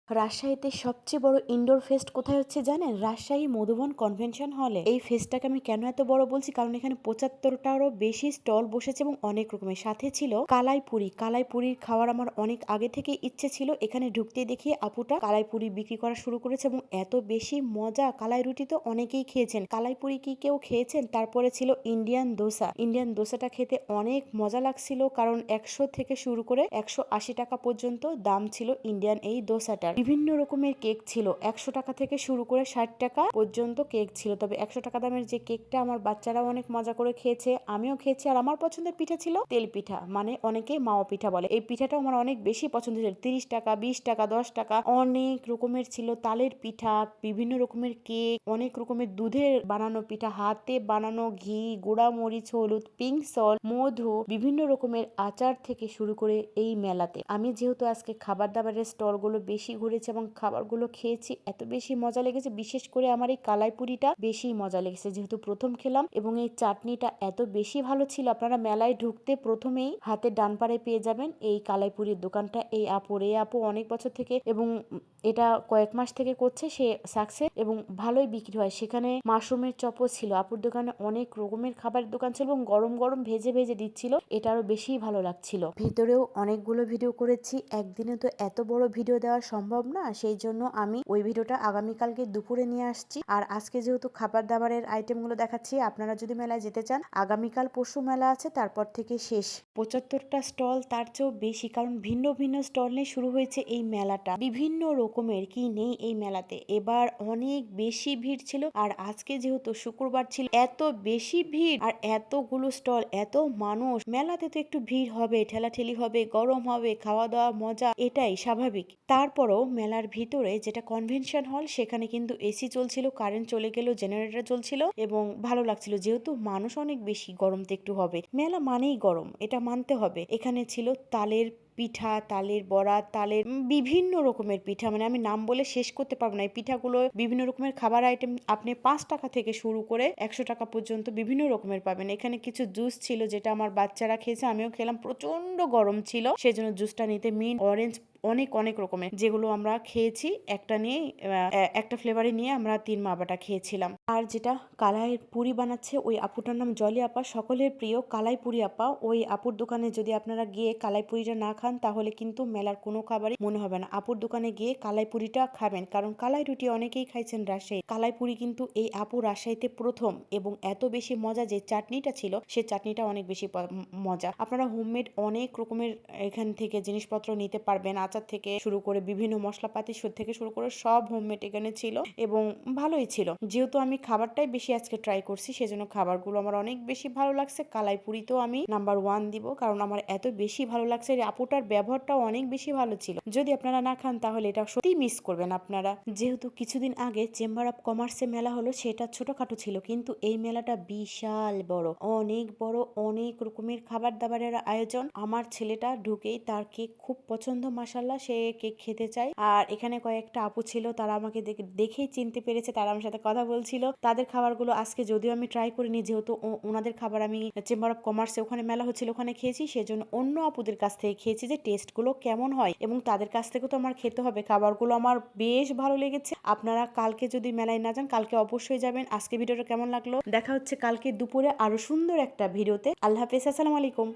রাজশাহীতে সবচেয়ে বড় ইনডোর ফেস্ট কোথায় হচ্ছে জানেন? রাজশাহী মধুবন কনভেনশন হলে। এই ফেস্টটাকে আমি কেন এত বড় বলছি, কারণ এখানে 75টারও বেশি স্টল বসেছে এবং অনেক রকমের। সাথে ছিল কালাইপুরি। কালাইপুরির খাওয়ার আমার অনেক আগে থেকে ইচ্ছে ছিল। এখানে ঢুকতে দেখি আপুটা কালাইপুরি বিক্রি করা শুরু করেছে এবং এত বেশি মজা। কালাই রুটি তো অনেকেই খেয়েছেন, কালাইপুরি কি কেউ খেয়েছেন? তারপরে ছিল ইন্ডিয়ান দোসা। ইন্ডিয়ান দোসাটা খেতে অনেক মজা লাগছিল, কারণ 100 থেকে শুরু করে 180 টাকা পর্যন্ত দাম ছিল ইন্ডিয়ান এই দোসাটার। বিভিন্ন রকমের কেক ছিল, 100 টাকা থেকে শুরু করে 60 টাকা পর্যন্ত কেক ছিল। তবে 100 টাকা দামের যে কেকটা আমার বাচ্চারাও অনেক মজা করে খেয়েছে, আমিও খেয়েছি। আর আমার পছন্দের পিঠা ছিল তেল পিঠা, মানে অনেকে মাওয়া পিঠা বলে। এই পিঠাটা আমার অনেক বেশি পছন্দ ছিল। 30 টাকা, 20 টাকা, 10 টাকা অনেক রকমের ছিল। তালের পিঠা, বিভিন্ন রকমের কেক, অনেক রকমের দুধের বানানো পিঠা, হাতে বানানো ঘি, গুঁড়া মরিচ, হলুদ, পিঙ্ক সল্ট, মধু, বিভিন্ন রকমের আচার থেকে শুরু করে এই মেলাতে আমি যেহেতু আজকে খাবার দাবারের স্টলগুলো বেশি ঘুরেছি এবং খাবারগুলো খেয়েছি, এত বেশি মজা লেগেছে। বিশেষ করে আমার এই কালাইপুরিটা বেশি মজা লেগেছে, যেহেতু প্রথম খেলাম। এবং এই চাটনিটা এত বেশি ভালো ছিল। আপনারা মেলায় ঢুকতে প্রথমেই হাতের ডান পারে পেয়ে যাবেন এই কালাইপুরির দোকানটা। এই আপু অনেক বছর থেকে এবং এটা কয়েক মাস থেকে করছে, সে সাকসেস এবং ভালোই বিক্রি হয়। সেখানে মাশরুমের চপও ছিল। আপুর দোকানে অনেক রকমের খাবারের দোকান ছিল এবং গরম গরম ভেজে ভেজে দিচ্ছিল, এটা আরো বেশি ভালো লাগছিল। ভিতরেও অনেকগুলো ভিডিও করেছি, একদিনে তো এত বড় ভিডিও দেওয়া সম্ভব না, সেই জন্য আমি ওই ভিডিওটা আগামীকালকে দুপুরে নিয়ে আসছি। আর আজকে যেহেতু খাবার দাবারের আইটেমগুলো দেখাচ্ছি, আপনারা যদি মেলায় যেতে চান, আগামীকাল পরশু মেলা আছে, তারপর থেকে শেষ। 75টা স্টল, তার চেয়েও বেশি, কারণ ভিন্ন ভিন্ন স্টল নিয়ে শুরু হয়েছে এই মেলাটা। বিভিন্ন রকমের কি নেই এই মেলাতে, এবার অনেক বেশি ভিড় ছিল। আর আজকে যেহেতু শুক্রবার ছিল, এত বেশি ভিড় আর এতগুলো স্টল, এত মানুষ। মেলাতে তো একটু ভিড় হবে, ঠেলাঠেলি হবে, গরম হবে, খাওয়া দাওয়া মজা, এটাই স্বাভাবিক। তারপরও মেলার ভিতরে যেটা কনভেনশন হল, সেখানে কিন্তু এসি চলছিল, কারেন্ট চলে গেল, জেনারেটর চলছিল এবং ভালো লাগছিল। যেহেতু মানুষ অনেক বেশি, গরম তো একটু হবে, মেলা মানেই গরম, এটা মানতে হবে। এখানে ছিল তালের পিঠা, তালের বড়া, তালের বিভিন্ন রকমের পিঠা, মানে আমি নাম বলে শেষ করতে পারবো না। এই পিঠাগুলো বিভিন্ন রকমের খাবার আইটেম আপনি 5 টাকা থেকে শুরু করে 100 টাকা পর্যন্ত বিভিন্ন রকমের পাবেন। এখানে কিছু জুস ছিল, যেটা আমার বাচ্চারা খেয়েছে, আমিও খেলাম। প্রচন্ড গরম ছিল, সেজন্য জুসটা নিতে মিন্ট, অরেঞ্জ, অনেক অনেক রকমের, যেগুলো আমরা খেয়েছি একটা নিয়ে একটা ফ্লেভারে নিয়ে আমরা 3 মা বাটা খেয়েছিলাম। আর যেটা কালাই পুরি বানাচ্ছে, ওই আপুটার নাম জলি আপা, সকলের প্রিয় কালাই পুরি আপা। ওই আপুর দোকানে যদি আপনারা গিয়ে কালাই পুরিটা না খান, তাহলে কিন্তু মেলার কোনো খাবারই মনে হবে না। আপুর দোকানে গিয়ে কালাই পুরিটা খাবেন, কারণ কালাই রুটি অনেকেই খাইছেন রাজশাহী, কালাই পুরি কিন্তু এই আপু রাজশাহীতে প্রথম। এবং এত বেশি মজা, যে চাটনিটা ছিল, সে চাটনিটা অনেক বেশি মজা। আপনারা হোমমেড অনেক রকমের এখান থেকে জিনিসপত্র নিতে পারবেন, আচার থেকে শুরু করে বিভিন্ন মশলাপাতি থেকে শুরু করে সব হোমমেড এখানে ছিল এবং ভালোই ছিল। যেহেতু আমি খাবারটাই বেশি আজকে ট্রাই করছি, সেজন্য খাবারগুলো আমার অনেক বেশি ভালো লাগছে। কালাইপুরি তো আমি নাম্বার 1 দিব, কারণ আমার এত বেশি ভালো লাগছে। আপুটার ব্যবহারটাও অনেক বেশি ভালো ছিল। যদি আপনারা না খান, তাহলে এটা সত্যি মিস করবেন আপনারা। যেহেতু কিছুদিন আগে চেম্বার অফ কমার্সে মেলা হলো, সেটা ছোটখাটো ছিল, কিন্তু এই মেলাটা বিশাল বড়, অনেক বড়, অনেক রকমের খাবার দাবারের আয়োজন। আমার ছেলেটা ঢুকেই তার কেক খুব পছন্দ, মাশাল্লাহ, সে কেক খেতে চায়। আর এখানে কয়েকটা আপু ছিল, তারা আমাকে দেখেই চিনতে পেরেছে, তারা আমার সাথে কথা বলছিল। তাদের খাবারগুলো আজকে যদিও আমি ট্রাই করিনি, যেহেতু ওনাদের খাবার আমি চেম্বার অফ কমার্সে ওখানে মেলা হচ্ছিল, ওখানে খেয়েছি, সেজন্য অন্য আপুদের কাছ থেকে খেয়েছি যে টেস্টগুলো কেমন হয়, এবং তাদের কাছ থেকে তো আমার খেতে হবে। খাবারগুলো আমার বেশ ভালো লেগেছে। আপনারা কালকে যদি মেলায় না যান, কালকে অবশ্যই যাবেন। আজকে ভিডিওটা কেমন লাগলো, দেখা হচ্ছে কালকে দুপুরে আরো সুন্দর একটা ভিডিওতে। আল্লাহ হাফেজ, আসসালামু আলাইকুম।